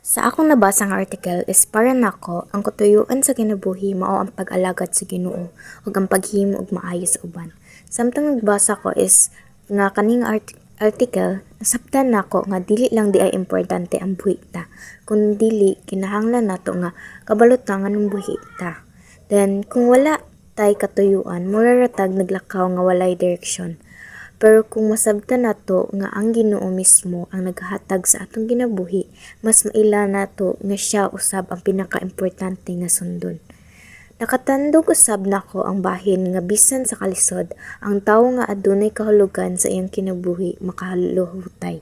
Sa akong nabasa nga article is para nako ang katuyuan sa kinabuhi mao ang pag-alagad sa Ginoo ug ang paghimo og maayo sa uban. Samtang nagbasa ko is nga kaning article nasabtan nako nga dili lang di ay importante ang buhi ta, kun dili kinahanglan nato nga kabalo ta nganong buhi ta. Then kung wala tay katuyuan, muraratag naglakaw nga walay direksyon. Pero kung masabtan nato nga ang Ginoo mismo ang naghatag sa atong ginabuhi, mas maila nato nga siya usab ang pinakaimportante nga sundon. Nakatandog usab nako ang bahin nga bisan sa kalisod, ang tawo nga adunay kahulugan sa iyang kinabuhi makaluhutay.